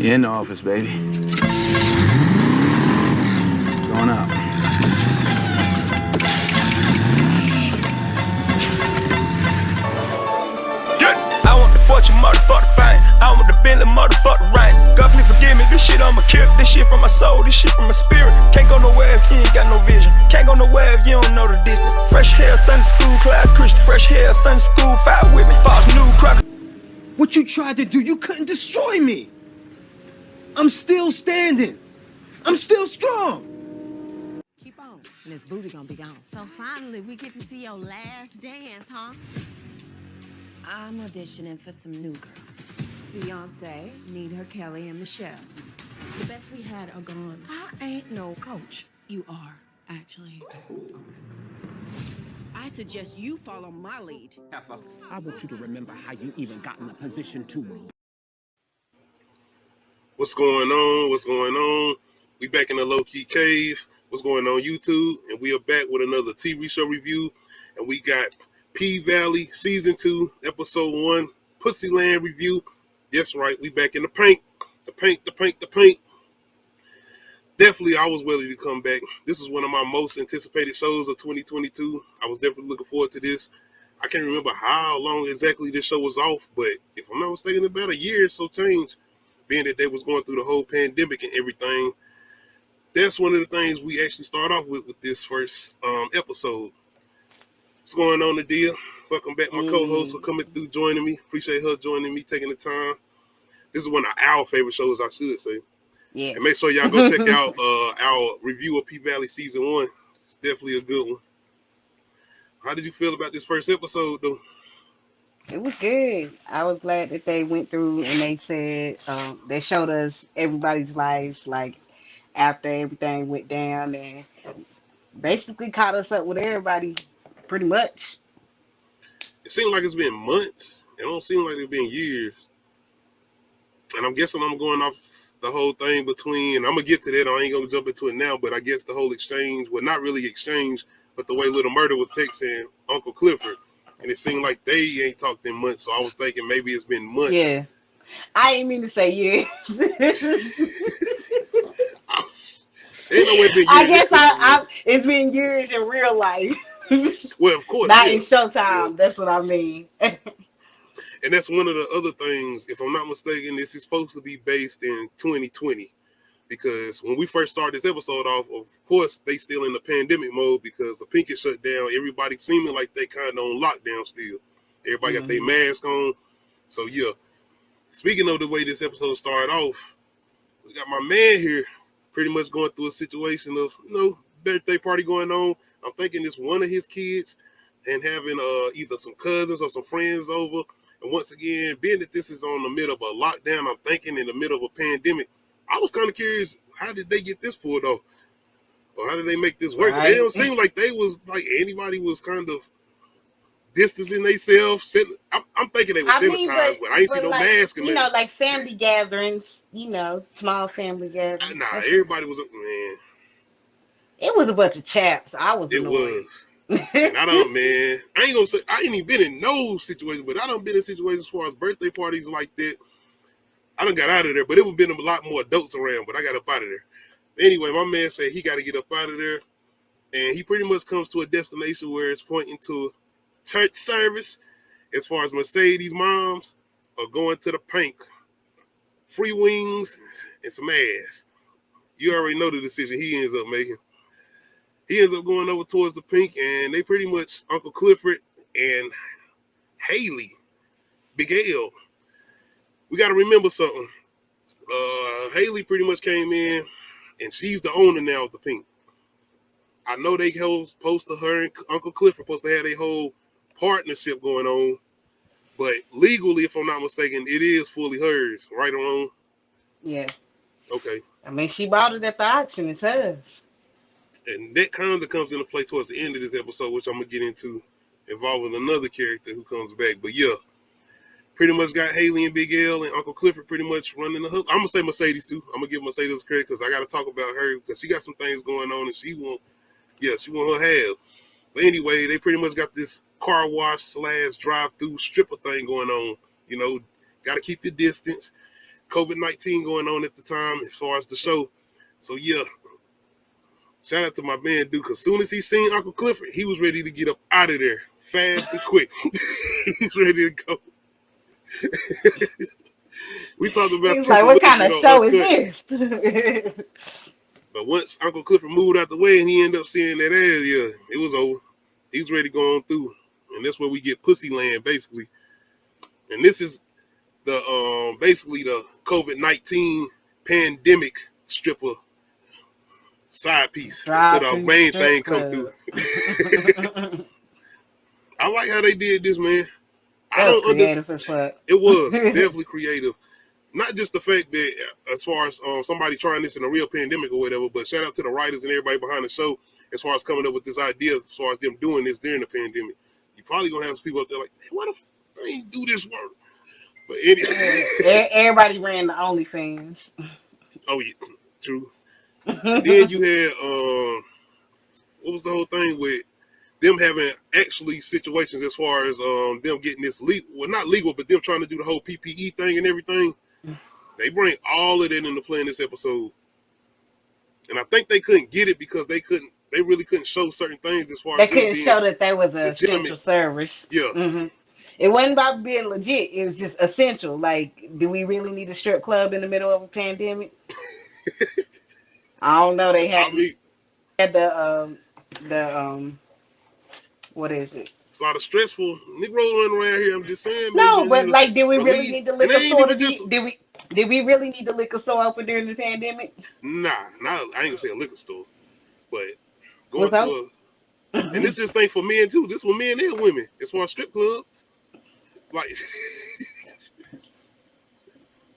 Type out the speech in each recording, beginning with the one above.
You're in the office, baby. Going up. I want the fortune, motherfucker fine. I want the Bentley, motherfucker right. God please forgive me, this shit I'ma kill. This shit from my soul, this shit from my spirit. Can't go nowhere if you ain't got no vision. Can't go nowhere if you don't know the distance. Fresh hair, Sunday school, class Christian. Fresh hair, Sunday school, fight with me. False new crock. What you tried to do, you couldn't destroy me. I'm still standing. I'm still strong. Keep on, and this booty gonna be gone. So finally, we get to see your last dance, huh? I'm auditioning for some new girls. Beyonce, Need Her, Kelly, and Michelle. The best we had are gone. I ain't no coach. You are, actually. I suggest you follow my lead. Effa, I want you to remember how you even got in the position to. What's going on? What's going on? We back in the low-key cave. What's going on YouTube? And we are back with another TV show review. And we got P-Valley Season 2, Episode 1, Pussyland review. That's right, we back in the paint. The paint. Definitely, I was willing to come back. This is one of my most anticipated shows of 2022. I was definitely looking forward to this. I can't remember how long exactly this show was off, but if I'm not mistaken, about a year or so change, being that they was going through the whole pandemic and everything. That's one of the things we actually start off with this first episode. What's going on, Nadia? Welcome back, my co-host, for coming through, joining me. Appreciate her joining me, taking the time. This is one of our favorite shows, I should say. Yeah. And make sure y'all go check out our review of P-Valley Season 1. It's definitely a good one. How did you feel about this first episode, though? It was good. I was glad that they went through and they said they showed us everybody's lives, like after everything went down, and basically caught us up with everybody, pretty much. It seems like it's been months. It don't seem like it's been years. And I'm guessing I'm going off the whole thing between, I'm going to get to that, I ain't going to jump into it now, but I guess the whole exchange, well, not really exchange, but the way Little Murder was texting Uncle Clifford. And it seemed like they ain't talked in months, so I was thinking maybe it's been months. Yeah. I didn't mean to say years. Ain't no way it's been years. I guess it's been years in real life. Well, of course. Not yeah. in Showtime. Yeah. That's what I mean. And that's one of the other things, if I'm not mistaken, this is supposed to be based in 2020. Because when we first started this episode off, of course, they still in the pandemic mode because the pink is shut down. Everybody seeming like they kind of on lockdown still. Everybody got their mask on. So, yeah. Speaking of the way this episode started off, we got my man here pretty much going through a situation of, birthday party going on. I'm thinking it's one of his kids and having either some cousins or some friends over. And once again, being that this is on the middle of a lockdown, I'm thinking in the middle of a pandemic, I was kind of curious, how did they get this pulled off? Or how did they make this work? Right. It don't seem like they was, like anybody was kind of distancing themselves. I'm thinking they were sanitized, but I ain't see no mask. You know, like family gatherings, small family gatherings. Nah, everybody was, man. It was a bunch of chaps. I was It annoyed. was. And I ain't gonna say, I ain't even been in no situation, but I done been in situations as far as birthday parties like that. I done got out of there, but it would have been a lot more adults around, but I got up out of there. Anyway, my man said he got to get up out of there, and he pretty much comes to a destination where it's pointing to church service as far as Mercedes moms are going to the pink. Free wings and some ass. You already know the decision he ends up making. He ends up going over towards the pink, and they pretty much, Uncle Clifford and Haley, Big L. We got to remember something. Haley pretty much came in, and she's the owner now of the pink. I know they supposed to, her and Uncle Clifford supposed to have a whole partnership going on, but legally, if I'm not mistaken, it is fully hers, right or wrong? Yeah. Okay. I mean, she bought it at the auction. It's hers. And that kind of comes into play towards the end of this episode, which I'm going to get into, involving another character who comes back. But yeah, pretty much got Haley and Big L and Uncle Clifford pretty much running the hook. I'm going to say Mercedes too. I'm going to give Mercedes credit because I got to talk about her because she got some things going on and she want her half. But anyway, they pretty much got this car wash / drive-through stripper thing going on. Got to keep your distance. COVID-19 going on at the time as far as the show. So yeah, shout out to my man Duke. As soon as he seen Uncle Clifford, he was ready to get up out of there fast and quick. He was ready to go. We talked about He's like, what kind of show is Uncut. this? But once Uncle Clifford moved out the way and he ended up seeing that ass, yeah, it was over. He was ready to go on through. And that's where we get Pussyland, basically. And this is the basically the COVID-19 pandemic stripper side piece until the main thing come through. I like how they did this, man. I don't understand. It was definitely creative. Not just the fact that as far as somebody trying this in a real pandemic or whatever, but shout out to the writers and everybody behind the show as far as coming up with this idea as far as them doing this during the pandemic. You probably gonna have some people up there like, hey, why the f I ain't do this work? But anyway, everybody ran the OnlyFans. Oh yeah, true. And then you had what was the whole thing with them having actually situations as far as them getting this legal, well not legal, but them trying to do the whole PPE thing and everything. They bring all of that into play in this episode. And I think they couldn't get it because they really couldn't show certain things as far they as couldn't show that they was a essential service. Yeah. Mm-hmm. It wasn't about being legit. It was just essential. Like, do we really need a strip club in the middle of a pandemic? I don't know. They had, had the what is it? It's a lot of stressful Negroes running around here. I'm just saying. No, but like, did we really need the liquor store to be? Did we really need the liquor store open during the pandemic? Nah, I ain't gonna say a liquor store, but going to and this just ain't for men too. This for men and women. It's for a strip club. Like,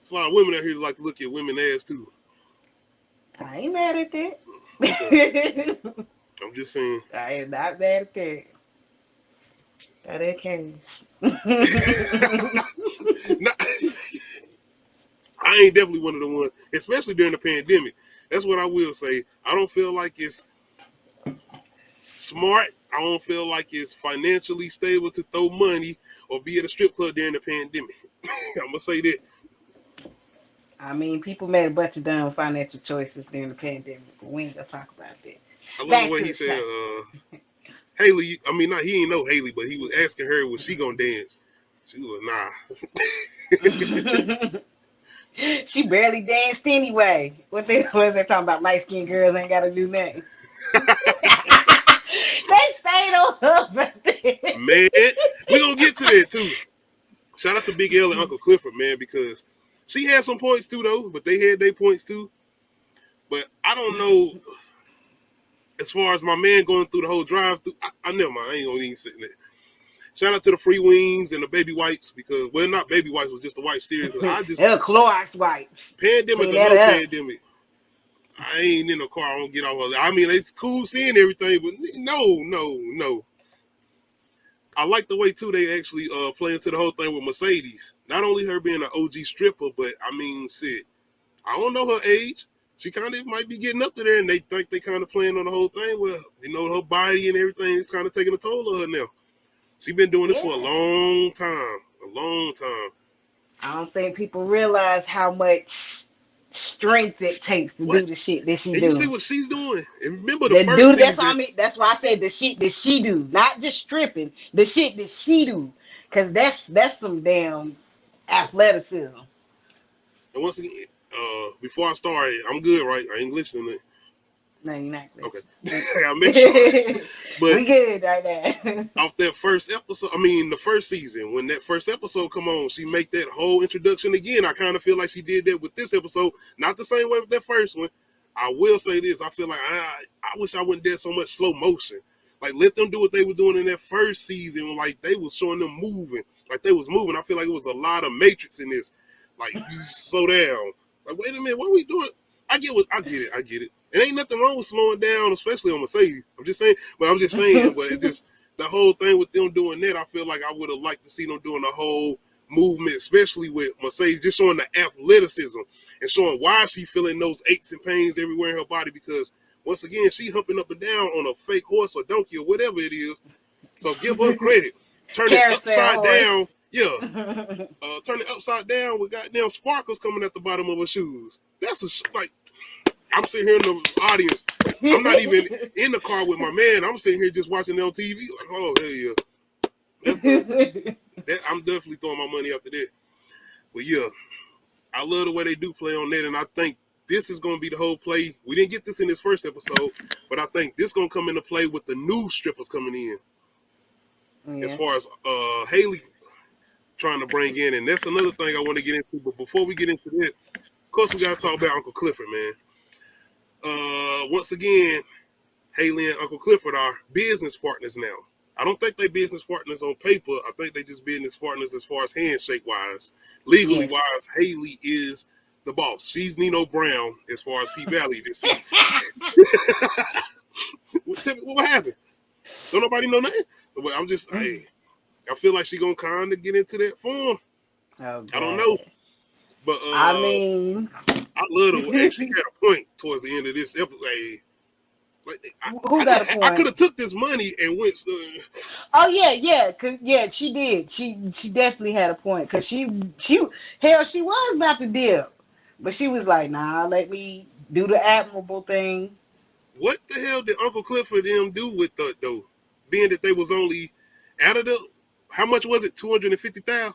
it's a lot of women out here that like to look at women ass too. I ain't mad at that. Okay. I'm just saying. I am not mad at that. That ain't cash. I ain't definitely one of the ones, especially during the pandemic. That's what I will say. I don't feel like it's smart. I don't feel like it's financially stable to throw money or be at a strip club during the pandemic. I'm gonna say that. I mean, people made a bunch of dumb financial choices during the pandemic, but we ain't gonna talk about that. I love the way he said, Haley, I mean, he ain't know Haley, but he was asking her, was she gonna dance? She was like, nah. She barely danced anyway. What was they talking about? Light-skinned girls ain't gotta do nothing. They stayed on her. Man, we're gonna get to that too. Shout out to Big L and Uncle Clifford, man, because she had some points too, though, but they had their points too. But I don't know, as far as my man going through the whole drive-through, I never mind. I ain't gonna even sit there. Shout out to the free wings and the baby wipes because, well, not baby wipes, but just the wipe series. They're Clorox wipes. Pandemic or no pandemic, I ain't in the car. I don't get off of it. I mean, it's cool seeing everything, but no. I like the way too they actually play into the whole thing with Mercedes. Not only her being an OG stripper, but I mean, shit, I don't know her age. She kind of might be getting up to there, and they think they kind of playing on the whole thing. Well, you know, her body and everything is kind of taking a toll on her now. She been doing this for a long time. I don't think people realize how much strength it takes to do the shit that she do. You see what she's doing. And remember the first season. That's what I mean. That's why I said the shit that she do, not just stripping. The shit that she do, because that's some damn athleticism. And once again, before I start, I'm good, right? I ain't glitching on it. No, you're not glitching. Okay, I make sure. But we good right now. Off that first episode, the first season, when that first episode come on, she make that whole introduction again. I kind of feel like she did that with this episode, not the same way with that first one. I will say this: I feel like I wish I wouldn't did so much slow motion. Like, let them do what they were doing in that first season. Like, they was showing them moving, like they was moving. I feel like it was a lot of Matrix in this. Like, slow down. Like, wait a minute, what are we doing? I get it. It ain't nothing wrong with slowing down, especially on Mercedes. I'm just saying, but it just, the whole thing with them doing that, I feel like I would have liked to see them doing the whole movement, especially with Mercedes, just showing the athleticism and showing why she feeling those aches and pains everywhere in her body, because once again, she humping up and down on a fake horse or donkey or whatever it is. So give her credit. Turn it upside down. Yeah. Turn it upside down with goddamn sparkles coming at the bottom of her shoes. That's like, I'm sitting here in the audience. I'm not even in the car with my man. I'm sitting here just watching it on TV. Like, oh, hell yeah. That's the, I'm definitely throwing my money after that. But yeah, I love the way they do play on that, and I think this is going to be the whole play. We didn't get this in this first episode, but I think this going to come into play with the new strippers coming in. Yeah. As far as Haley trying to bring in, and that's another thing I want to get into. But before we get into that, of course, we got to talk about Uncle Clifford, man. Once again, Haley and Uncle Clifford are business partners now. I don't think they business partners on paper. I think they just business partners as far as handshake wise. Legally wise, Haley is the boss. She's Nino Brown as far as PVALLEY this season. Tell me what happened. Don't nobody know nothing. But I'm just, I feel like she's gonna kind of get into that form. Oh, I don't know. But I mean, I love the way she had a point towards the end of this episode. I could have took this money and went. Oh yeah, she did. She definitely had a point because she was about to dip, but she was like, nah, let me do the admirable thing. What the hell did Uncle Clifford and them do with that though? Being that they was only out of the, how much was it? 250,000.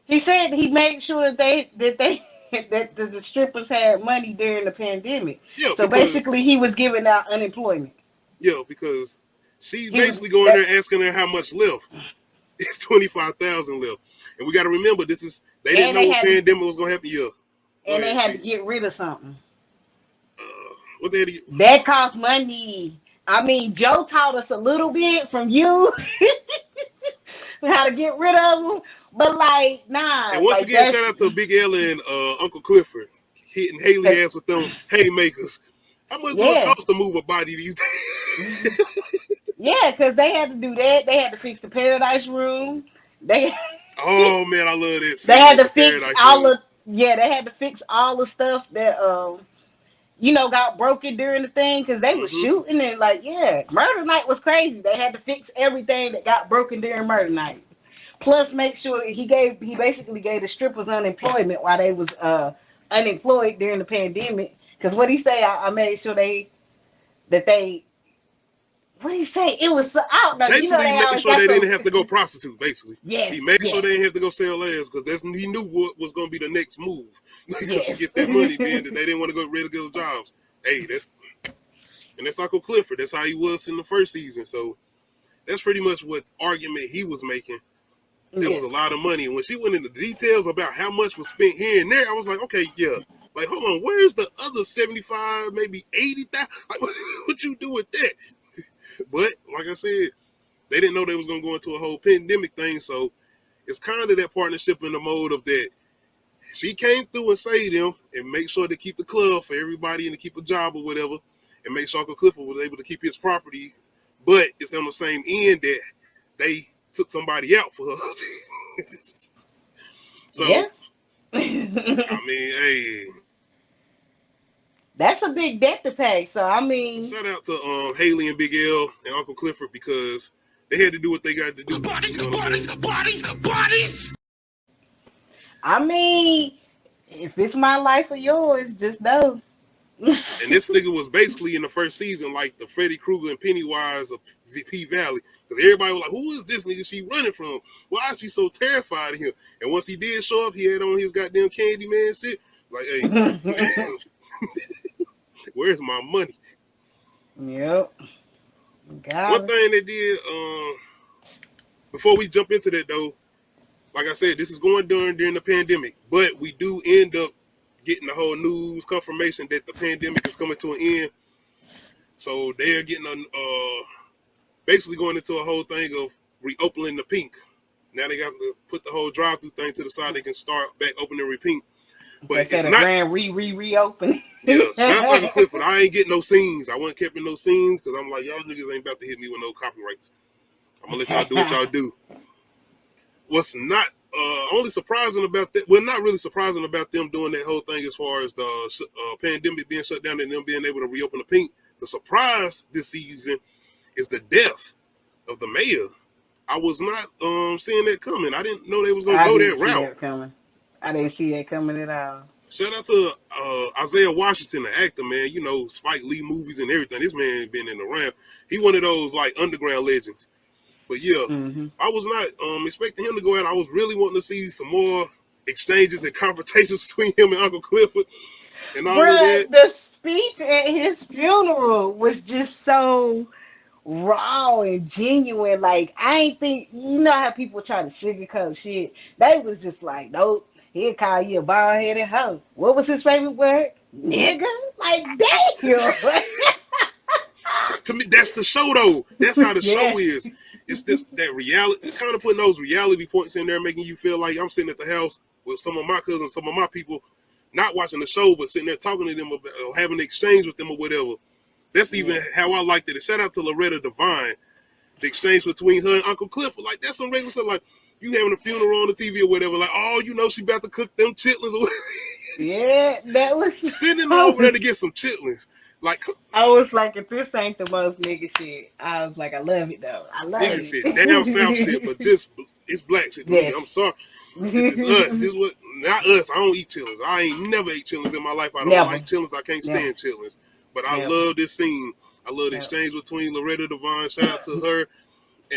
He said he made sure that the strippers had money during the pandemic. Yeah, so basically he was giving out unemployment. Yeah, because she's basically going there asking her how much left. It's 25,000 left, and we got to remember they didn't know what pandemic was going to happen. Yeah, and they had to get rid of something. What they had to get? That costs money. I mean, Joe taught us a little bit from you how to get rid of them. But like, nah. And once again, shout out to Big L and Uncle Clifford hitting Haley ass with them haymakers. How much do it cost to move a body these days? Yeah, because they had to do that. They had to fix the Paradise Room. Oh man, I love this. They had to fix they had to fix all the stuff that got broken during the thing because they were shooting and Murder Night was crazy. They had to fix everything that got broken during Murder Night. Plus, make sure he basically gave the strippers unemployment while they was unemployed during the pandemic. Because what he say, I made sure what did he say? It was I don't know. Basically, he made sure they didn't have to go prostitute. Basically, yes, he made sure they didn't have to go sell ass because he knew what was going to be the next move. To get that money, being that they didn't want to go regular jobs. Hey, that's Uncle Clifford. That's how he was in the first season. So that's pretty much what argument he was making. There was a lot of money. And when she went into the details about how much was spent here and there, I was like, okay, yeah. Like, hold on, where's the other 75, maybe 80,000? Like, what you do with that? But, like I said, they didn't know they was going to go into a whole pandemic thing. So it's kind of that partnership in the mode of that. She came through and saved them and make sure to keep the club for everybody and to keep a job or whatever. And make sure Uncle Clifford was able to keep his property. But it's on the same end that they took somebody out for her. So, I mean, hey. That's a big debt to pay. So, I mean. Shout out to Haley and Big L and Uncle Clifford because they had to do what they got to do. Bodies! I mean, if it's my life or yours, just know. And this nigga was basically in the first season like the Freddy Krueger and Pennywise of PVALLEY. Because everybody was like, who is this nigga she running from? Why is she so terrified of him? And once he did show up, he had on his goddamn Candyman shit. Like, hey, where's my money? Yep. One thing they did, before we jump into that though, like I said, this is going during the pandemic, but we do end up getting the whole news confirmation that the pandemic is coming to an end. So they're getting basically going into a whole thing of reopening the pink. Now they got to put the whole drive-through thing to the side. They can start back opening Repink. But it's not grand reopen. Yeah, shout out to Clifford. I ain't getting no scenes. I wasn't keeping no scenes because I'm like, y'all niggas ain't about to hit me with no copyrights. I'm gonna let y'all do what y'all do. What's not only surprising about that? Well, not really surprising about them doing that whole thing as far as the pandemic being shut down and them being able to reopen the pink. The surprise this season is the death of the mayor. I was not seeing that coming. I didn't know they was gonna I go didn't that see route. that coming. I didn't see that coming at all. Shout out to Isaiah Washington, the actor, man. You know, Spike Lee movies and everything. This man been in the round. He one of those like underground legends. But yeah, Mm-hmm. I was not expecting him to go out. I was really wanting to see some more exchanges and confrontations between him and Uncle Clifford and all of that. Bruh, the speech at his funeral was just so raw and genuine. Like, I ain't think, you know how people try to sugarcoat shit. They was just like, nope, he'll call you a bald headed hoe. What was his favorite word? Nigga? Like, damn. To me, that's the show though. That's how the Yeah. show is. It's this, that reality, kind of putting those reality points in there, making you feel like I'm sitting at the house with some of my cousins, some of my people, not watching the show, but sitting there talking to them about, or having an exchange with them or whatever. That's even how I liked it. Shout out to Loretta Devine, the exchange between her and Uncle Clifford. Like, that's some regular stuff. Like, you having a funeral on the TV or whatever. Like, oh, you know she about to cook them chitlins or whatever. Yeah, that was Sitting over there to get some chitlins. Like, I was like, if this ain't the most nigga shit, I was like, I love it though. I love nigga it. shit, down south shit, but just it's black shit to me. Yes. I'm sorry. This is us. This is what, not us. I don't eat chillins. I ain't never ate chillins in my life. I don't Never. like chillins. I can't Never. stand chillins. But I Never. love this scene. I love the exchange between Loretta Devine. Shout out to her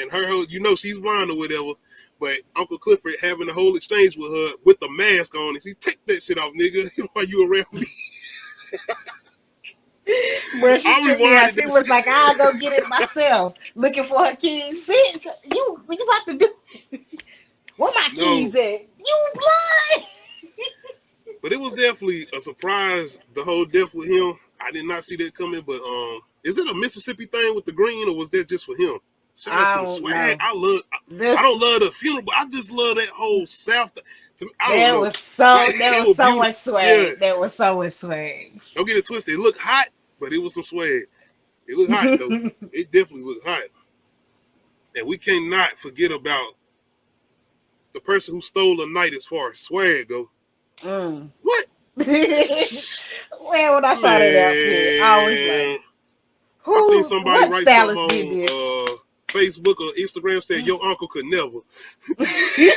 and her. You know she's blind or whatever. But Uncle Clifford having the whole exchange with her with the mask on. If you take that shit off, nigga, while you around me. Bro, she I tripped me out. rewinded She this. was like, I'll go get it myself. Looking for her keys. Bitch, you about to do? Where my keys at? You blind? But it was definitely a surprise, the whole death with him. I did not see that coming, but is it a Mississippi thing with the green, or was that just for him? Shout out to the swag. Know. I don't love the funeral, but I just love that whole South. I don't There know. was so Like, there it was so beautiful. much swag. Yeah. There was so much swag. Don't get it twisted. It looked hot, but it was some swag. It looked hot, though. It definitely looked hot. And we cannot forget about the person who stole the night as far as swag go. What? Well, when I saw that outfit, I was like, who? I seen somebody What write stylist something did this? on Facebook or Instagram said, your uncle could never. Your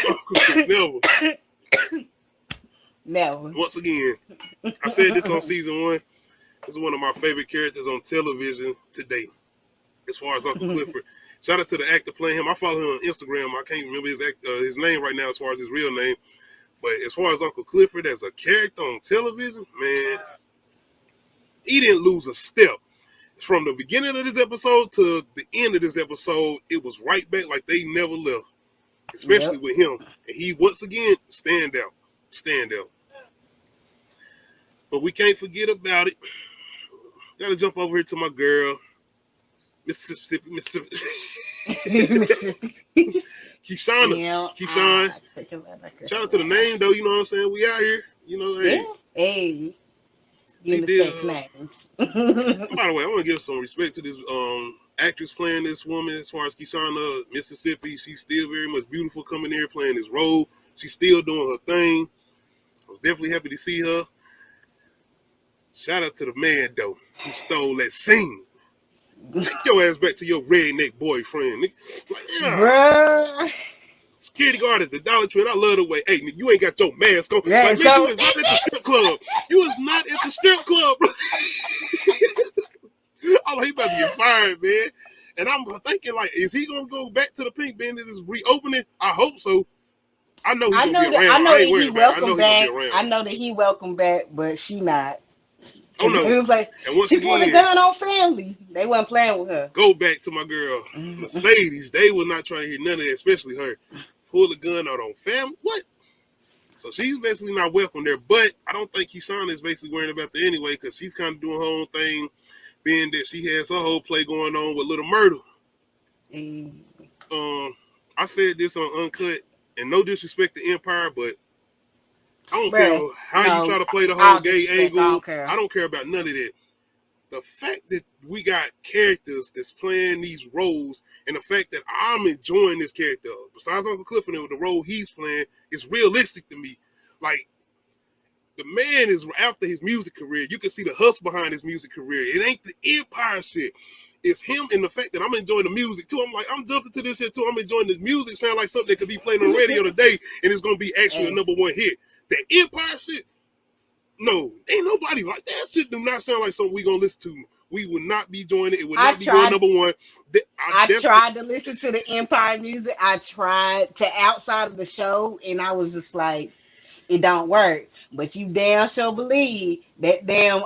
uncle could never. Never. Once again, I said this on season 1. This is one of my favorite characters on television today, as far as Uncle Clifford. Shout out to the actor playing him. I follow him on Instagram. I can't remember his name right now as far as his real name. But as far as Uncle Clifford as a character on television, man, he didn't lose a step. From the beginning of this episode to the end of this episode, it was right back like they never left, especially with him. And he, once again, stand out. But we can't forget about it. Gotta jump over here to my girl, Mississippi. Keyshawn. Shout out to the name, though. You know what I'm saying? We out here. You know, hey. Yeah. Hey. Unisex names. By the way, I want to give some respect to this actress playing this woman as far as Keyshawn, Mississippi. She's still very much beautiful coming here playing this role. She's still doing her thing. I was definitely happy to see her. Shout out to the man, though, who stole that scene. Take your ass back to your redneck boyfriend. Like, yeah. Bruh. Security guard at the Dollar Tree. I love the way, hey, nigga, you ain't got your mask on. Yeah, like, nigga, you is not at the strip club. You is not at the strip club, bro. I'm like, he about to get fired, man. And I'm thinking, like, is he going to go back to the pink being that is reopening? I hope so. I know he's going to be around. I know that he welcome back. I know that he welcome back, but she not. Oh, no. It was like, and once she again, put a gun on family. They wasn't playing with her. Go back to my girl, Mercedes. They were not trying to hear none of that, especially her. Pull a gun out on family? What? So she's basically not welcome there. But I don't think Keyshawn is basically worrying about that anyway, because she's kind of doing her own thing, being that she has her whole play going on with Little Murder. I said this on Uncut, and no disrespect to Empire, but I don't care how you try to play the whole gay angle. I don't care about none of that. The fact that we got characters that's playing these roles, and the fact that I'm enjoying this character, besides Uncle Clifford and the role he's playing, is realistic to me. Like, the man is after his music career. You can see the hustle behind his music career. It ain't the Empire shit. It's him and the fact that I'm enjoying the music too. I'm like, I'm jumping to this shit too. I'm enjoying this music. Sound like something that could be played on the radio today, and it's gonna be actually a number one hit. The Empire shit, no, ain't nobody like that. Shit do not sound like something we gonna listen to. We would not be doing it. It would not be going number one. I tried to listen to the Empire music. I tried to outside of the show, and I was just like, it don't work. But you damn sure believe that damn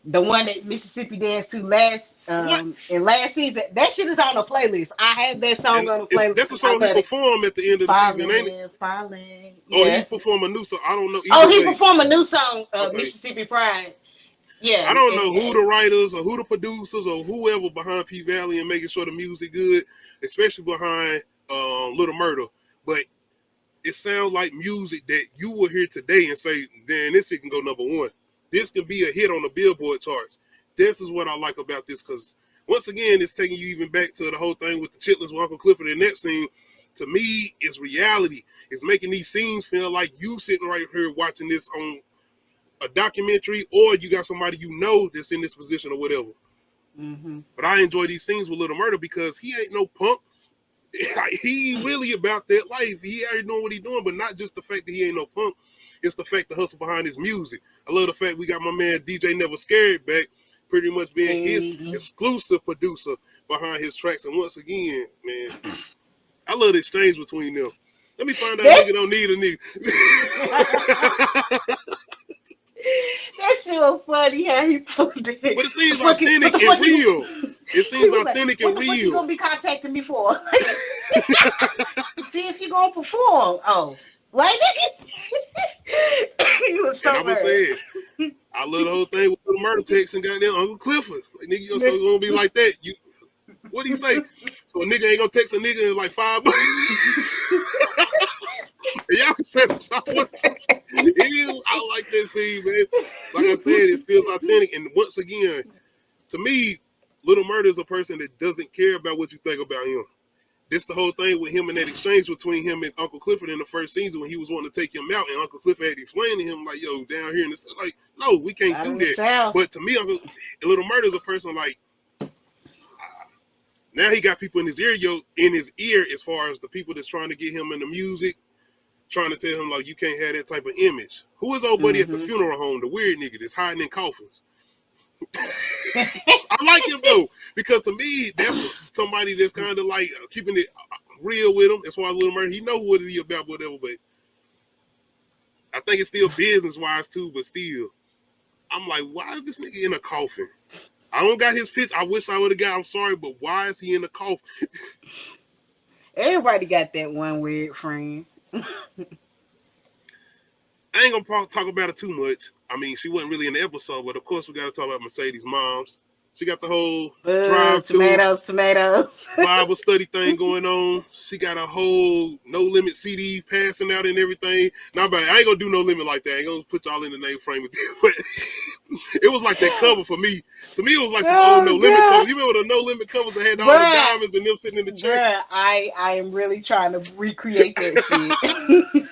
the one that Mississippi danced to last in last season, that shit is on the playlist. I have that song on the playlist. That's the song he performed at the end of the season, ain't it? Falling. Oh, he performed a new song. I don't know. He performed a new song, Mississippi Pride. Yeah. I don't know who the writers or who the producers or whoever behind P-Valley and making sure the music good, especially behind Little Murder. But it sounds like music that you will hear today and say, "Damn, this shit can go number one. This can be a hit on the Billboard charts." This is what I like about this, because once again, it's taking you even back to the whole thing with the chitlins with Uncle Clifford in that scene. To me, it's reality. It's making these scenes feel like you sitting right here watching this on a documentary, or you got somebody you know that's in this position or whatever. Mm-hmm. But I enjoy these scenes with Little Murder because he ain't no punk. He really about that life. He already doing what he doing, but not just the fact that he ain't no punk. It's the fact the hustle behind his music. I love the fact we got my man DJ Never Scared back, pretty much being his exclusive producer behind his tracks. And once again, man, I love the exchange between them. Let me find out nigga don't need a nigga. That shit was funny how he put it. But it seems authentic and real. It seems authentic and real. What you gonna be contacting me for? See if you gonna perform. Oh, right, nigga. He was so and I'm gonna say it. I love the whole thing with the murder text and goddamn Uncle Clifford. Like, nigga, so it's gonna be like that. What do you say? So a nigga ain't gonna text a nigga in like $5. Y'all can say what y'all want to say. I like that scene, man. Like I said, it feels authentic. And once again, to me, Little Murder is a person that doesn't care about what you think about him. This the whole thing with him and that exchange between him and Uncle Clifford in the first season when he was wanting to take him out, and Uncle Clifford had explained to him like, "Yo, down here," and it's like, "No, we can't do that." But to me, Little Murder is a person like. Now he got people in his ear, as far as the people that's trying to get him in the music, trying to tell him like you can't have that type of image. Who is old buddy at the funeral home, the weird nigga that's hiding in coffins? I like him though, because to me that's somebody that's kind of like keeping it real with him as far as Little Murder. He know what he about, whatever. But I think it's still business wise too. But still, I'm like, why is this nigga in a coffin? I don't got his pitch. I wish I would have got. I'm sorry, but why is he in the coffin? Everybody got that one weird friend. I ain't gonna talk about it too much. I mean, she wasn't really in the episode, but of course we got to talk about Mercedes' moms. She got the whole tomatoes Bible study thing going on. She got a whole No Limit CD passing out and everything. Now, I ain't gonna do No Limit like that. I ain't gonna put y'all in the name frame with that. But it was like that cover for me. To me, it was like some old No Limit covers. You remember the No Limit covers that had all the diamonds and them sitting in the church? I am really trying to recreate that shit.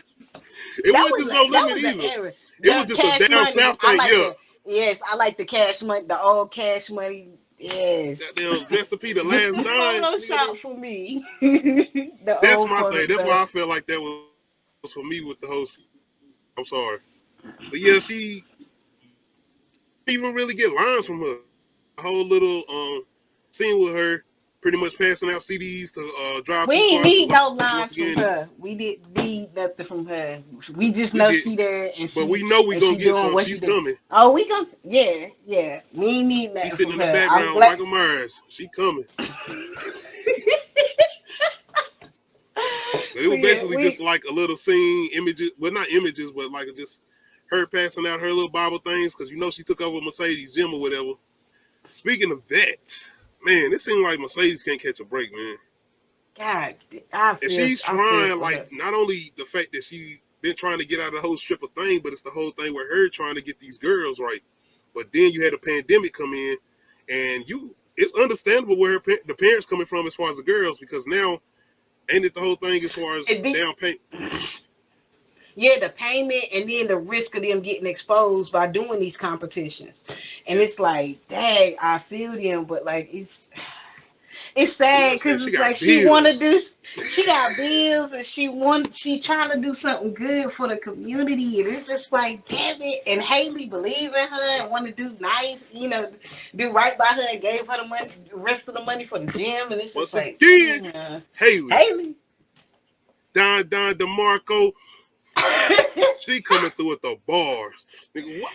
It wasn't just No Limit either. It was just a down south thing, Yes, I like the Cash Money, the old Cash Money. Yes. Goddamn, Master P, the last dime. Photo shop for me. That's my thing. That's why I felt like that was for me with the whole. I'm sorry, but yeah, she even really get lines from her. A whole little scene with her, pretty much passing out CDs to drive. We didn't need no lines from her. We didn't need nothing from her. We just know she there, and but we know we gonna get some. She's coming. Oh, we gonna yeah. We ain't need nothing. She's sitting from in the her. background, Michael Myers. She coming. But it was basically just like a little scene, images. Well, not images, but like just her passing out her little Bible things, because you know she took over Mercedes' gym or whatever. Speaking of that. Man, it seems like Mercedes can't catch a break, man. God, and she's trying, like, not only the fact that she been trying to get out of the whole stripper thing, but it's the whole thing with her trying to get these girls right. But then you had a pandemic come in, and it's understandable where the parents coming from as far as the girls, because now, ain't it the whole thing as far as down payment? Yeah, the payment and then the risk of them getting exposed by doing these competitions. And Yeah. it's like, dang, I feel them, but like it's You sad gotta say because she it's got like she want to bills. do, she got bills and she trying to do something good for the community, and it's just like, damn it. And Haley believe in her and want to do nice, do right by her and gave her the money, the rest of the money for the gym, and it's just Once like, again, damn, Haley, Haley. Don DeMarco, she coming through with the bars. Nigga, what?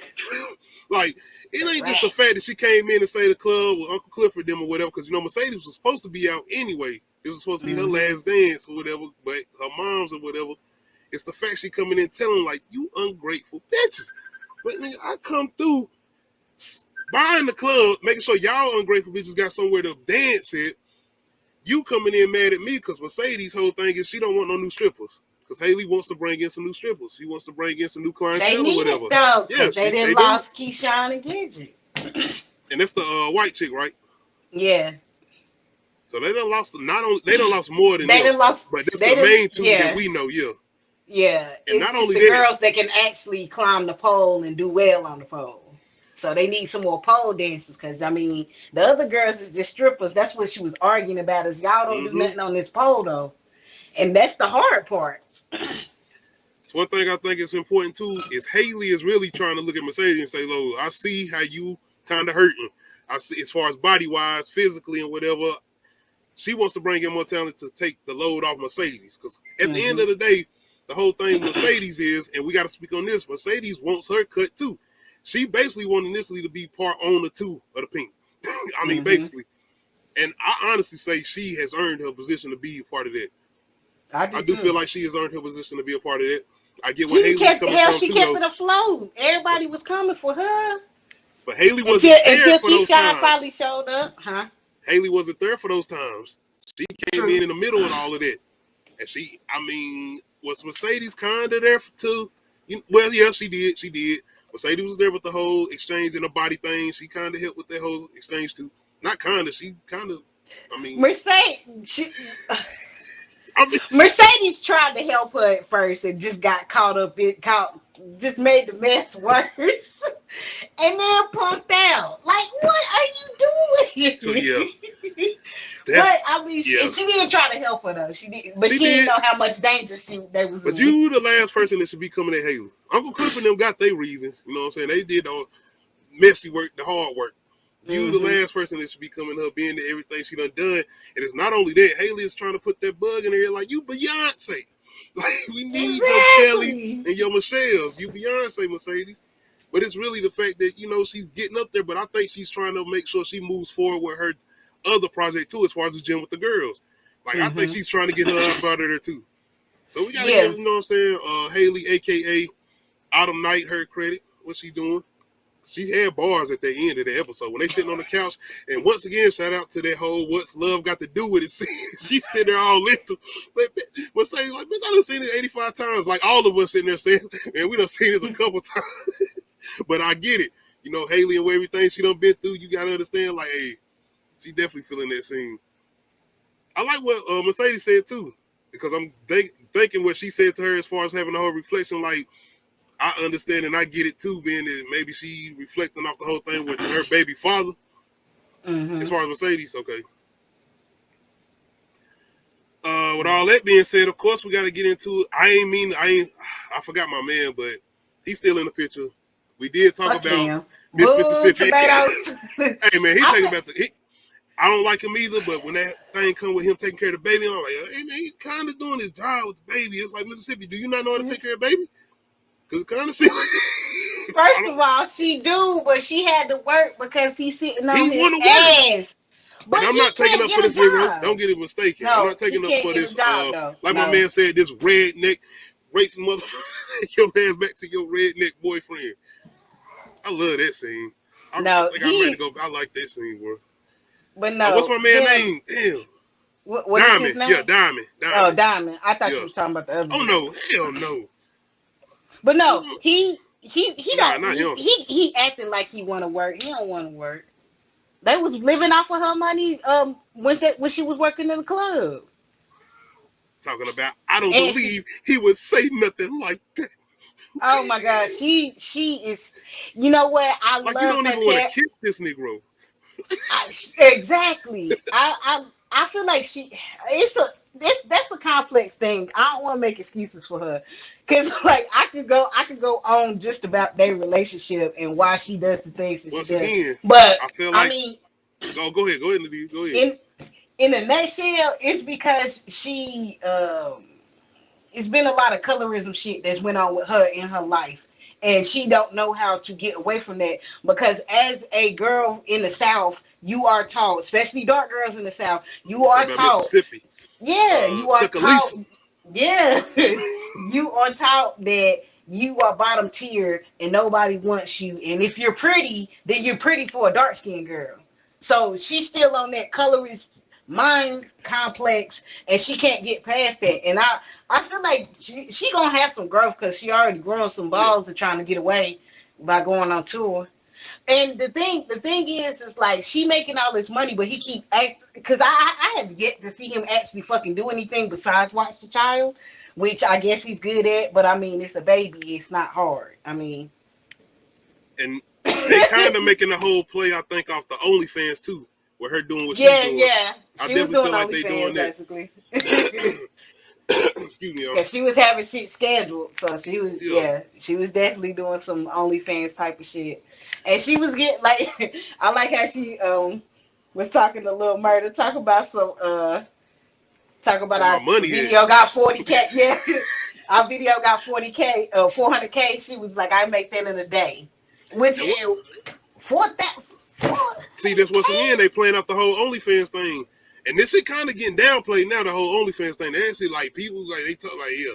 Like, it ain't just the fact that she came in and say the club with Uncle Clifford them or whatever, because Mercedes was supposed to be out anyway. It was supposed to be her last dance or whatever, but her mom's or whatever. It's the fact she coming in telling like, you ungrateful bitches. But nigga, I come through buying the club, making sure y'all ungrateful bitches got somewhere to dance at. You coming in mad at me because Mercedes' whole thing is she don't want no new strippers. Because Haley wants to bring in some new strippers. She wants to bring in some new They clientele or need whatever. it though, Yeah, because they they didn't do. lost Keyshawn and Gidget. And that's the white chick, right? Yeah, So they done lost not only they done lost more than they them, done lost. but this They the done, main two that yeah. we know, yeah. Yeah, And it's, not it's only the that, girls that can actually climb the pole and do well on the pole. So they need some more pole dancers because, I mean, the other girls is just strippers. That's what she was arguing about is y'all don't do nothing on this pole, though. And that's the hard part. one thing I think is important, too, is Haley is really trying to look at Mercedes and say, Lo, I see how you kind of hurting. I see as far as body-wise, physically, and whatever. She wants to bring in more talent to take the load off Mercedes. Because at the end of the day, the whole thing with Mercedes is, and we got to speak on this, Mercedes wants her cut too. She basically wanted initially to be part owner too of the Pink. I mean, basically. And I honestly say she has earned her position to be a part of that. I do feel like she has earned her position to be a part of that. I get where Haley's coming from She too, kept though. it afloat. Everybody was coming for her. But Haley wasn't there Until for those Keyshawn times. finally showed up, huh? Haley wasn't there for those times. She came in the middle of all of that. And she, I mean, was Mercedes kind of there to, well, yeah, she did. She did. Mercedes was there with the whole exchange and the body thing. She kind of helped with that whole exchange too. Not kind of. She kind of, I mean. Mercedes tried to help her at first and just got just made the mess worse. And then punked out. Like, what are you doing? So, yeah. But I mean, she did try to help her though. She did, but she didn't know how much danger they was in. But you the last person that should be coming at Haley. Uncle Cliff and them got their reasons. You know what I'm saying? They did the messy work, the hard work. You the last person that should be coming her being to everything she done. And it's not only that, Haley is trying to put that bug in her ear like, you Beyonce. Like, we need your Kelly and your Michelle's. You Beyonce, Mercedes. But it's really the fact that, she's getting up there, but I think she's trying to make sure she moves forward with her other project too, as far as the gym with the girls. Like, I think she's trying to get her up out of there too. So we gotta give, Haley, aka Autumn Night, her credit. What she doing? She had bars at the end of the episode when they sitting on the couch. And once again, shout out to that whole "What's Love Got to Do with It" scene. She sitting there all into, was saying like, "Bitch, I done seen it 85 times." Like all of us sitting there saying, "Man, we done seen this a couple times." But I get it. Haley and everything she done been through. You gotta understand, like, hey, she definitely feeling that scene. I like what Mercedes said too, because I'm thinking what she said to her as far as having the whole reflection, like. I understand and I get it too, being that maybe she reflecting off the whole thing with her baby father. As far as Mercedes, okay. With all that being said, of course we got to get into it. I forgot my man, but he's still in the picture. We did talk about Miss Mississippi. Hey man, he's taking about I don't like him either, but when that thing come with him taking care of the baby, I'm like, hey man, he's kind of doing his job with the baby. It's like, Mississippi, do you not know how to take care of the baby? Because it kind of seems like... First of all, she do, but she had to work because he's sitting on his ass. But I'm not taking up for this. Don't get it mistaken. I'm not taking up for this. Like my man said, this redneck racing motherfucker, take your ass back to your redneck boyfriend. I love that scene. I think I'm ready to go. I like that scene, bro. But no. What's my man's name? Damn. What Diamond. is his name? Yeah, Diamond. Oh, Diamond. I thought you was talking about the other one. Oh no, hell no. But no, he don't. He acting like he want to work. He don't want to work. They was living off of her money. When she was working in the club. Talking about, I don't believe he would say nothing like that. Oh my God, she is. You know what? I Like you love don't her even want to cat. kiss this Negro. Exactly. I feel like that's a complex thing. I don't want to make excuses for her, cause like I could go on just about their relationship and why she does the things that she Once does. again, But I feel I like mean, go ahead, Nadine, go ahead. in in a nutshell, it's because she it's been a lot of colorism shit that's went on with her in her life, and she don't know how to get away from that, because as a girl in the South, you are taught, especially dark girls in the South, you You talking are about taught, Mississippi? yeah, you are taught, Chucalissa. yeah, you are taught that you are bottom tier and nobody wants you, and if you're pretty, then you're pretty for a dark skinned girl. So she's still on that colorist mind complex, and she can't get past that. And I feel like she gonna have some growth, because she already grown some Yeah, balls of trying to get away by going on tour. And the thing is like she making all this money, but he keep act, because I have yet to see him actually fucking do anything besides watch the child, which I guess he's good at. But I mean, it's a baby, it's not hard. I mean, and they kind of making the whole play, I think, off the OnlyFans too, with her doing what she's yeah, doing. yeah, I she was definitely doing feel like they doing OnlyFans that. basically. Excuse me, y'all. Cause she was having shit scheduled, so she was, Yeah, yeah, she was definitely doing some OnlyFans type of shit, and she was getting like, I like how she was talking to Lil Murder, talk about where my our money video got 40K, at? yeah, our video got 40K, 400K. She was like, I make that in a day, which And what? for that See, this once again 400K. they playing off the whole OnlyFans thing, and this shit kind of getting downplayed now. The whole OnlyFans thing, they actually like people like they talk like yeah,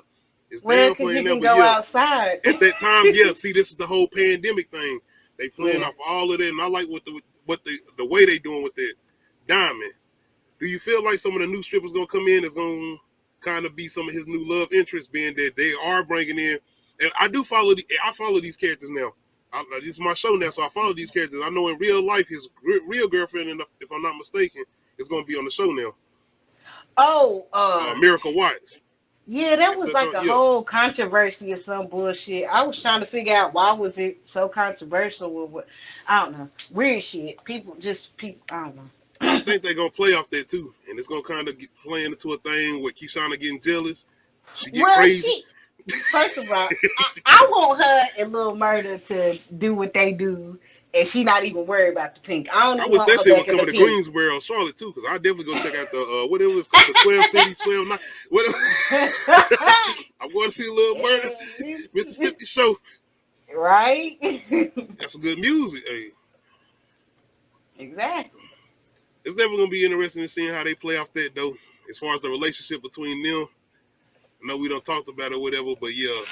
it's Well, because downplaying you now, can but go yeah, outside. at that time, yeah. See, this is the whole pandemic thing. They playing Yeah. off all of that, and I like what the way they doing with it. Diamond, do you feel like some of the new strippers gonna come in is gonna kind of be some of his new love interests, being that they are bringing in? And I follow these characters now. This is my show now, so I follow these characters. I know in real life his real girlfriend, if I'm not mistaken, is going to be on the show now. Oh, Miracle Watts. yeah, that If was that's like on, a yeah. whole controversy or some bullshit. I was trying to figure out why was it so controversial or what. I don't know. Weird shit. People. I don't I know. think they're gonna play off that too, and it's gonna kind of get playing into a thing where Keyshawn getting jealous. She get Well, crazy. first of all, I want her and Lil Murder to do what they do, and she not even worried about the pink. I don't I even wish want that her shit would back in come the to pink. Greensboro, Charlotte too, because I definitely go check out the whatever it's called, the 12 Cities, 12 Nights. Whatever. I'm going to see a little murder, Mississippi show. Right? That's some good music. Hey, Exactly. it's definitely gonna be interesting to seeing how they play off that though. As far as the relationship between them, I know we don't talked about it or whatever, but yeah,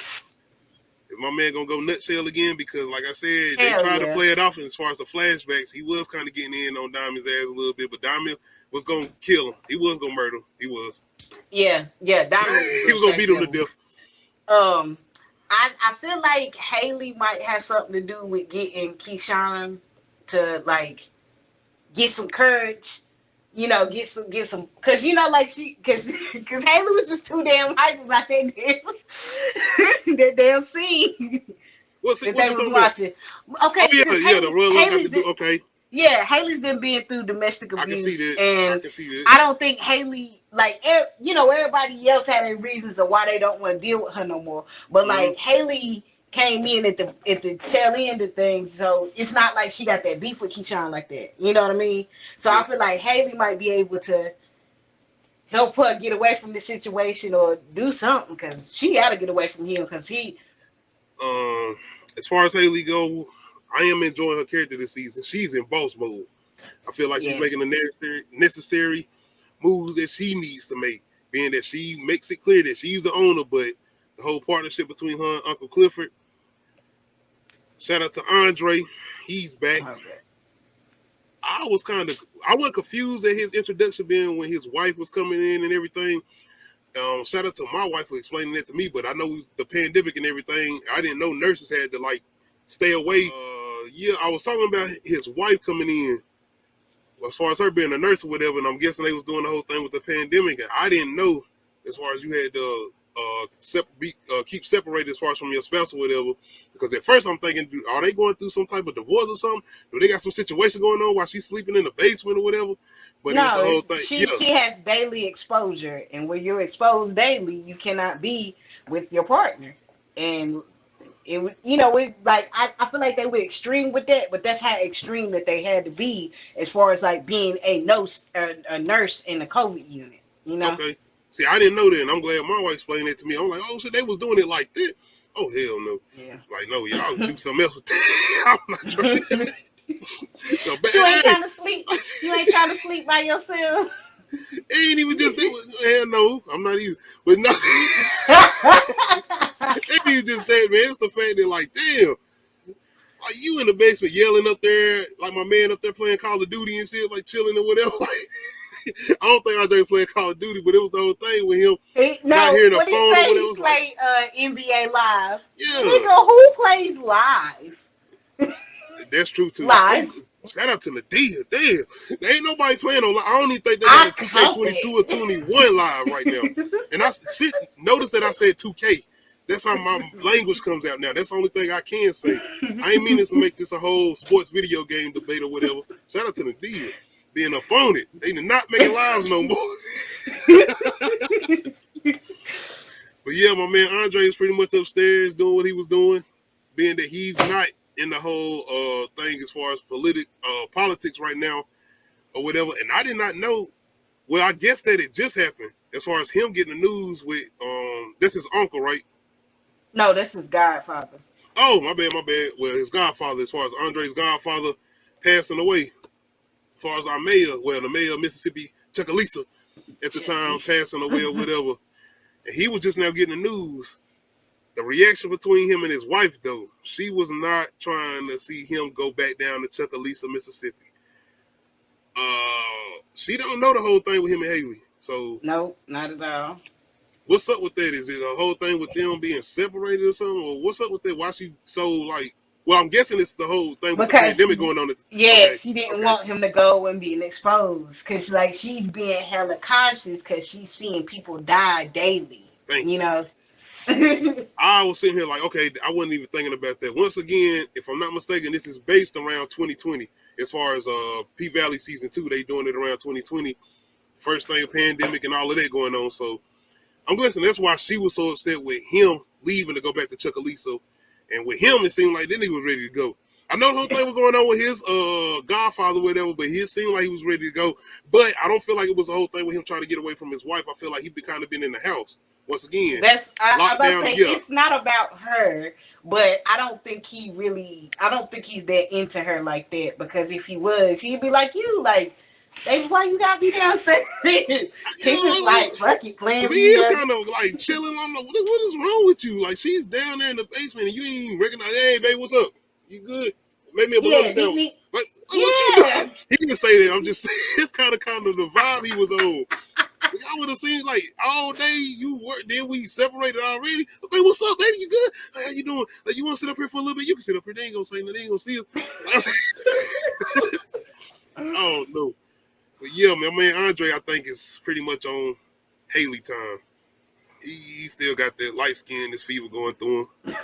is my man gonna go nutshell again? Because like I said, they Hell tried to yeah. play it off, and as far as the flashbacks, he was kind of getting in on Diamond's ass a little bit, but Diamond was gonna kill him. He was gonna murder him. He was. Yeah, yeah. Diamond was He gonna was gonna straight beat him kill to him. death. Um, I feel like Haley might have something to do with getting Keyshawn to like get some courage. You know, get some, cause you know, like cause Haley was just too damn hype about that damn that damn scene that What they you was talking about? watching. Oh Okay, yeah, cause yeah. The real love got to Haley's do. Okay, yeah, Haley's been being through domestic I can see abuse, that. I and can see that. I don't think Haley, like, you know, everybody else had their reasons of why they don't want to deal with her no more. But Mm-hmm. like Haley came in at the tail end of things, so it's not like she got that beef with Keyshawn like that. You know what I mean? So Yeah. I feel like Haley might be able to help her get away from the situation or do something, because she got to get away from him, because he. Um, as far as Haley go, I am enjoying her character this season. She's in boss mode. I feel like she's Yeah. making the necessary moves that she needs to make, being that she makes it clear that she's the owner, but the whole partnership between her and Uncle Clifford. Shout out to Andre, he's back. Okay. I was confused at his introduction being when his wife was coming in and everything. Shout out to my wife for explaining that to me, but I know the pandemic and everything. I didn't know nurses had to like stay away. Yeah, I was talking about his wife coming in, as far as her being a nurse or whatever, and I'm guessing they was doing the whole thing with the pandemic. And I didn't know, as far as you had to keep separated as far as from your spouse or whatever. Because at first I'm thinking, are they going through some type of divorce or something? Do they got some situation going on while she's sleeping in the basement or whatever? But it was the No, whole it's, thing. she has daily exposure, and when you're exposed daily, you cannot be with your partner. And it like I feel like they were extreme with that, but that's how extreme that they had to be as far as like being a nurse in the COVID unit. You know? Okay. See, I didn't know that, and I'm glad my wife explained it to me. I'm like, oh shit, they was doing it like that. Oh hell no. Yeah. Like no, y'all do something else with that. I'm not trying. No, You ain't trying to sleep. You ain't trying to sleep by yourself. It ain't even just that. Hell no, I'm not either. But no, it ain't just that, man. It's the fact that like, damn, like you in the basement yelling up there, like my man up there playing Call of Duty and shit, like chilling or whatever. Like, I don't think Andre playing Call of Duty, but it was the whole thing with him not hearing a what he phone say? or whatever. He It was like, play NBA Live. yeah, Nigga, who plays live? that's true too. Live. Shout out to Nadia. Damn, there ain't nobody playing on. I don't even think they got a 2K22 or 21 live right now. And notice that I said 2K. That's how my language comes out now. That's the only thing I can say. I ain't meaning to make this a whole sports video game debate or whatever. Shout out to Nadia being up on it. They not making lives no more. But yeah, my man Andre is pretty much upstairs doing what he was doing, being that he's not in the whole thing as far as politics right now or whatever. And I did not know. Well, I guess that it just happened as far as him getting the news with that's his uncle, right? No, this is Godfather. Oh, my bad. Well, his godfather, as far as Andre's godfather passing away, as far as our mayor, well, the mayor of Mississippi, Chuckalisa, at the time passing away or whatever. And he was just now getting the news. The reaction between him and his wife, though, she was not trying to see him go back down to Chuckalisa, Mississippi. She don't know the whole thing with him and Haley. So no, not at all. What's up with that? Is it a whole thing with them being separated or something? Or what's up with that? Why she so like? Well, I'm guessing it's the whole thing with the pandemic going on. She didn't want him to go and be exposed because, like, she's being hella cautious because she's seeing people die daily. Thank you know. I was sitting here like, okay, I wasn't even thinking about that. Once again, if I'm not mistaken, this is based around 2020. As far as PVALLEY season 2, they doing it around 2020. First thing, pandemic and all of that going on. So I'm guessing that's why she was so upset with him leaving to go back to Chuckalisa. And with him, it seemed like that nigga was ready to go. I know the whole thing was going on with his godfather or whatever, but he seemed like he was ready to go. But I don't feel like it was the whole thing with him trying to get away from his wife. I feel like he kind of been in the house. Once again, I'm about to say, it's not about her, but I don't think he's that into her like that, because if he was, he'd be like you, like, baby, why you gotta be downstairs? He's just like, fuck it, playing. He is kind of like chilling. I'm like, what is wrong with you? Like, she's down there in the basement and you ain't even recognize, hey, babe, what's up? You good? Make me a bologna sandwich. Like, what you doing? He didn't say that. I'm just saying, it's kind of the vibe he was on. Like, I would have seen like all day you work, then we separated already. Okay, what's up, baby? You good? How you doing? Like, you want to sit up here for a little bit? You can sit up here. They ain't gonna say nothing. They ain't gonna see us. Oh no. But yeah, my man Andre, I think, is pretty much on Haley time. He still got that light skin, this fever going through him.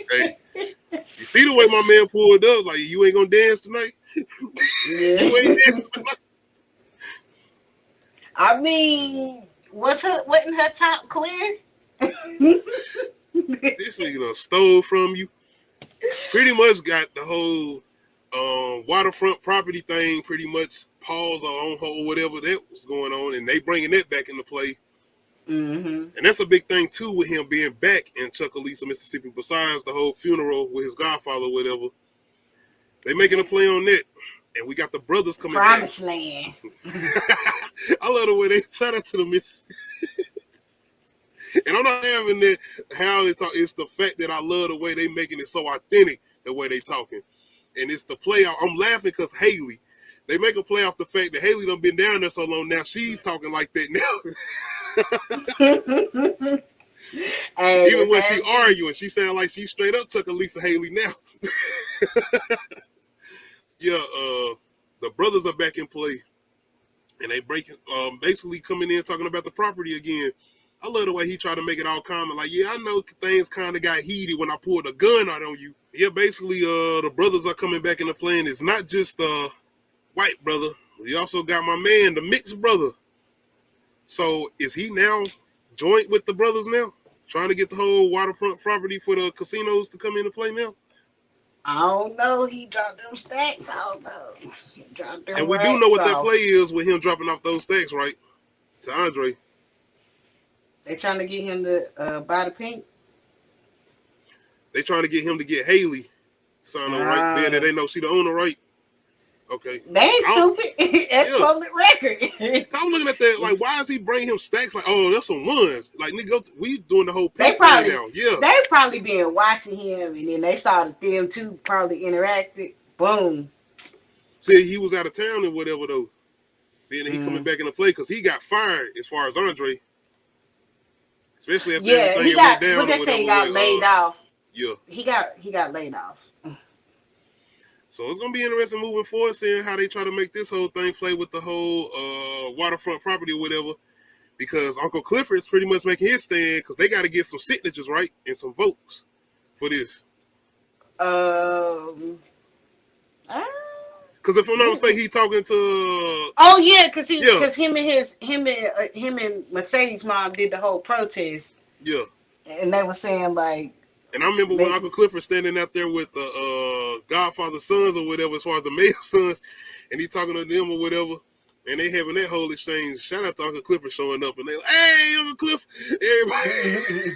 Hey, you see the way my man pulled up? Like, you ain't gonna dance tonight? Yeah. You ain't dancing tonight? I mean, wasn't her top clear? This nigga done stole from you. Pretty much got the whole waterfront property thing pretty much paused or on hold, whatever that was going on, and they bringing that back into play. Mm-hmm. And that's a big thing too with him being back in Chuckalisa, Mississippi. Besides the whole funeral with his godfather, or whatever, they making a play on that. And we got the brothers coming Promised back. Land. I love the way they shout out to the miss. And I'm not having that how they talk. It's the fact that I love the way they making it so authentic, the way they talking. And it's the play. I'm laughing because Haley. They make a play off the fact that Haley done been down there so long. Now she's talking like that now. Hey, even when she arguing, she sound like she straight up Chuckalisa Haley now. Yeah, the brothers are back in play. and they basically coming in talking about the property again. I love the way he tried to make it all calm. Like, yeah, I know things kind of got heated when I pulled a gun out on you. Yeah, basically, the brothers are coming back into play, and it's not just white brother. We also got my man, the mixed brother. So is he now joint with the brothers now, trying to get the whole waterfront property for the casinos to come into play now? I don't know. He dropped them stacks. I don't know. He dropped them And we do know racks what that off. play is with him dropping off those stacks, right? To Andre. They trying to get him to buy the pink. They trying to get him to get Haley signed on, right? Then they know she the owner, right? Okay. They ain't stupid. That's public record. I'm looking at that, like, why is he bringing him stacks? Like, oh, that's some ones. Like, nigga, we doing the whole pink thing now. Yeah. They probably been watching him, and then they saw that them two probably interacted. Boom. See, he was out of town and whatever, though. Then he coming back into play because he got fired as far as Andre. Especially after everything went down. What they say, he got laid off. Yeah. He got laid off. So it's gonna be interesting moving forward, seeing how they try to make this whole thing play with the whole waterfront property or whatever. Because Uncle Clifford's pretty much making his stand because they got to get some signatures, right, and some votes for this. Because if I'm not mistaken, he talking to. Oh yeah, because him and Mercedes' mom did the whole protest. Yeah. And they were saying like. And I remember when Uncle Clifford standing out there with the Godfather's sons or whatever, as far as the male sons, and he talking to them or whatever, and they having that whole exchange. Shout out to Uncle Clifford showing up, and they like, hey, Uncle Cliff, everybody.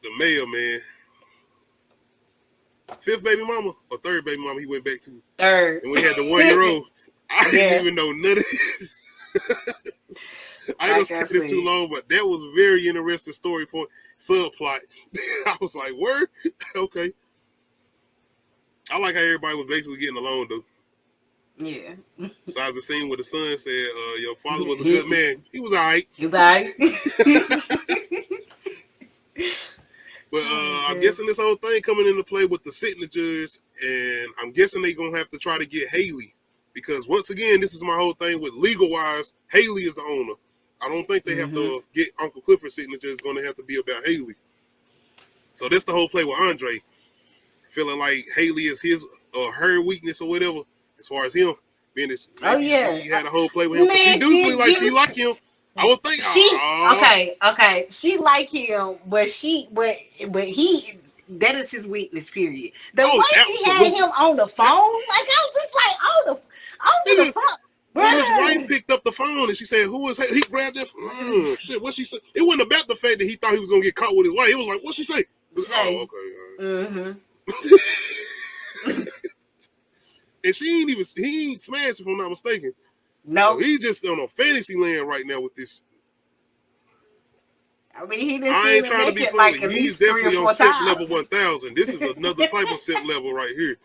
The mayor, man. Fifth baby mama or third baby mama he went back to? Third. And we had the 1-year-old. I didn't even know none of this. I ain't gonna take this too long, but that was a very interesting story point, subplot. I was like, word? Okay. I like how everybody was basically getting along, though. Yeah. Besides the scene where the son said, your father was a good man. He was all right. He was all right. But I'm guessing this whole thing coming into play with the signatures, and I'm guessing they're going to have to try to get Haley. Because once again, this is my whole thing with legal-wise, Haley is the owner. I don't think they have to get Uncle Clifford's signature. It's going to have to be about Haley. So that's the whole play with Andre. Feeling like Haley is his or her weakness or whatever, as far as him being this. He had a whole play with him. Man, she do feel like she like him. I would think. Okay. She like him, but he. That is his weakness. Period. The way she had him on the phone, like I was just like, on the phone. When his wife picked up the phone and she said, "Who is?" He grabbed that. Shit, what she said? It wasn't about the fact that he thought he was gonna get caught with his wife. It was like, what she say? Oh, okay. And he ain't smashed, if I'm not mistaken. No, so he's just on a fantasy land right now with this. I mean, he didn't. I ain't trying to be funny. Like he's definitely on simp level 1000. This is another type of simp level right here,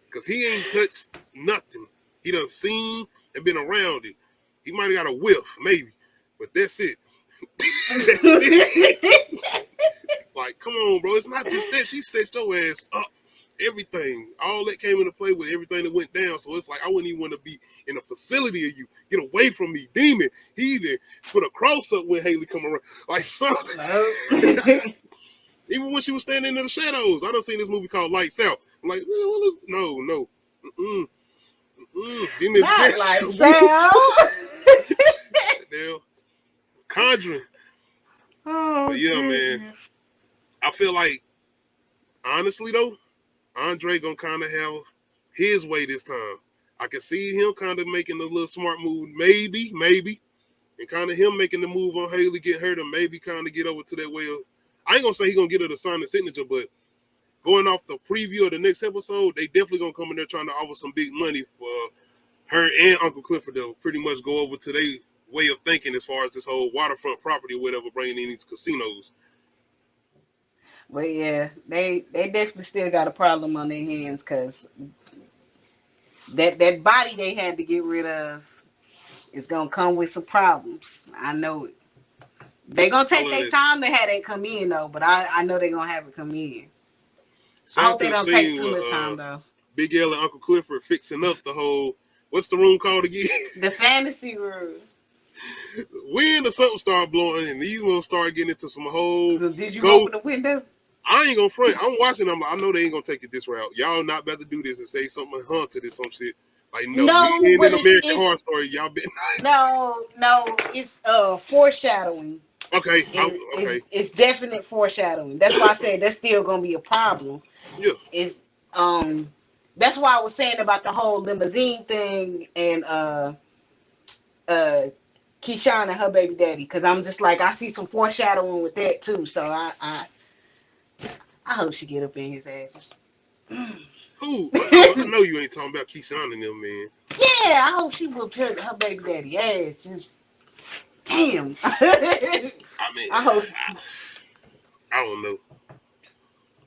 because he ain't touched nothing. He done seen and been around it. He might have got a whiff, maybe, but that's it. That's it. Like, come on, bro. It's not just that. She set your ass up. Everything. All that came into play with everything that went down. So it's like, I wouldn't even want to be in a facility of you. Get away from me, demon. He either put a cross up when Haley come around. Like something. Even when she was standing in the shadows. I done seen this movie called Lights Out. I'm like, no. Demon not Lights Out. Conjuring. Oh, but yeah, man. I feel like, honestly though, Andre gonna kind of have his way this time. I can see him kind of making a little smart move, maybe, and kind of him making the move on Haley, get her to maybe kind of get over to that way of. I ain't gonna say he gonna get her to sign the signature, but going off the preview of the next episode, they definitely gonna come in there trying to offer some big money for her and Uncle Clifford to pretty much go over to their way of thinking as far as this whole waterfront property or whatever, bringing in these casinos. But yeah, they definitely still got a problem on their hands because that body they had to get rid of is gonna come with some problems. I know it. They're gonna take their time to have that come in though, but I know they're gonna have it come in. I hope they don't take too much time though. Big L and Uncle Clifford fixing up the whole what's the room called again? The fantasy room. When the something start blowing and these ones start getting into some whole So did you go. open the window? I ain't gonna front. I'm watching them. I know they ain't gonna take it this route. Y'all not about to do this and say something haunted or some shit. Like no, No, we in but an American it's Horror Story. Y'all been no, it's foreshadowing. okay. It's definite foreshadowing. That's why I said that's still gonna be a problem. Yeah. It's that's why I was saying about the whole limousine thing and Keyshawn and her baby daddy, because I'm just like I see some foreshadowing with that too. So I hope she get up in his ass. Who? I know you ain't talking about Keyshawn and them, man. Yeah, I hope she whooped her baby daddy ass. Just damn. I mean, I hope. I don't know.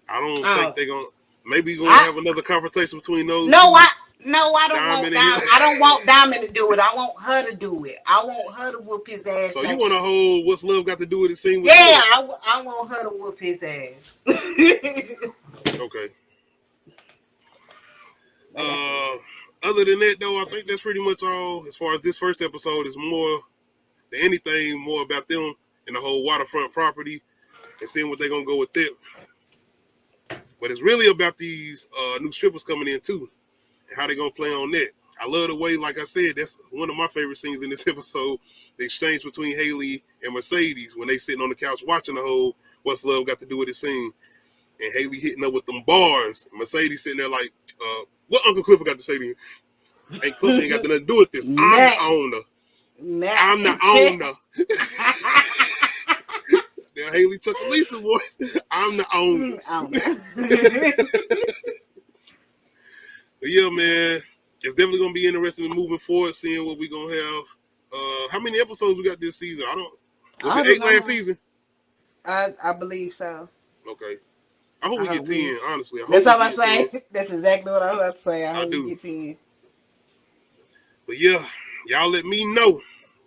I don't Oh. think they're gonna. Maybe gonna have another confrontation between those. No, two. I don't want Diamond. I don't want Diamond to do it. I want her to do it. I want her to whoop his ass. So you want a whole what's love got to do with it scene with yeah, I want her to whoop his ass. Okay. Other than that, though, I think that's pretty much all. As far as this first episode is more than anything, more about them and the whole waterfront property and seeing what they're gonna go with it. But it's really about these new strippers coming in too, and how they're gonna play on that. I love the way, like I said, that's one of my favorite scenes in this episode. The exchange between Haley and Mercedes when they sitting on the couch watching the whole "What's Love Got to Do with It" scene, and Haley hitting up with them bars, and Mercedes sitting there like, "What Uncle Clifford got to say to you?" Ain't Clifford ain't got nothing to do with this. I'm the owner. I'm the owner. Now Haley took Lisa's voice. I'm the owner. But yeah, man, it's definitely gonna be interesting moving forward, seeing what we gonna have. How many episodes we got this season? Was it 8 last season? I believe so. Okay. I hope we get 10, honestly. That's what I'm saying. That's exactly what I was about to say. I hope do. we get 10. But yeah, y'all let me know.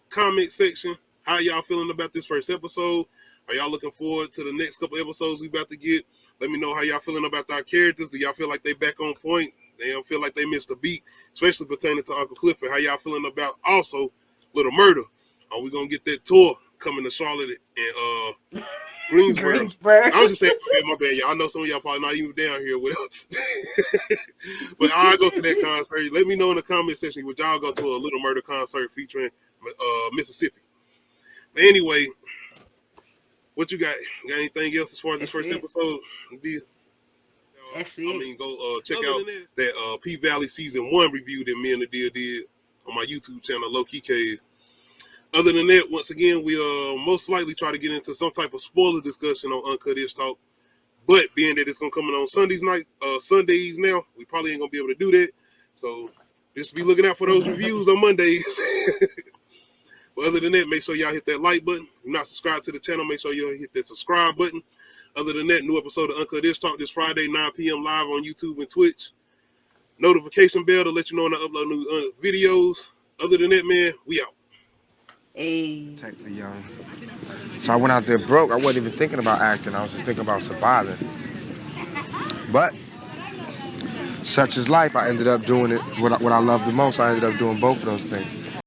Comment section. How y'all feeling about this first episode? Are y'all looking forward to the next couple episodes we about to get? Let me know how y'all feeling about our characters. Do y'all feel like they back on point? They don't feel like they missed a beat, especially pertaining to Uncle Clifford. How y'all feeling about also Little Murder? Are we gonna get that tour coming to Charlotte and Greensboro? I'm just saying, my bad, y'all. I know some of y'all probably not even down here with us. But I'll go to that concert. Let me know in the comment section, would y'all go to a Little Murder concert featuring Mississippi? But anyway, what you got? You got anything else as far as this first episode? That's it. I mean, go check out that P-Valley Season 1 review that me and Nadia did on my YouTube channel, Low Key Cave. Other than that, once again, we most likely try to get into some type of spoiler discussion on Uncut Ish Talk. But being that it's going to come in on Sundays now, we probably ain't going to be able to do that. So just be looking out for those reviews on Mondays. But other than that, make sure y'all hit that like button. If you're not subscribed to the channel, make sure you hit that subscribe button. Other than that, new episode of Uncut Ish Talk this Friday, 9 p.m. live on YouTube and Twitch. Notification bell to let you know when I upload new videos. Other than that, man, we out. Hey. So I went out there broke. I wasn't even thinking about acting. I was just thinking about surviving. But such is life. I ended up doing it what I love the most. I ended up doing both of those things.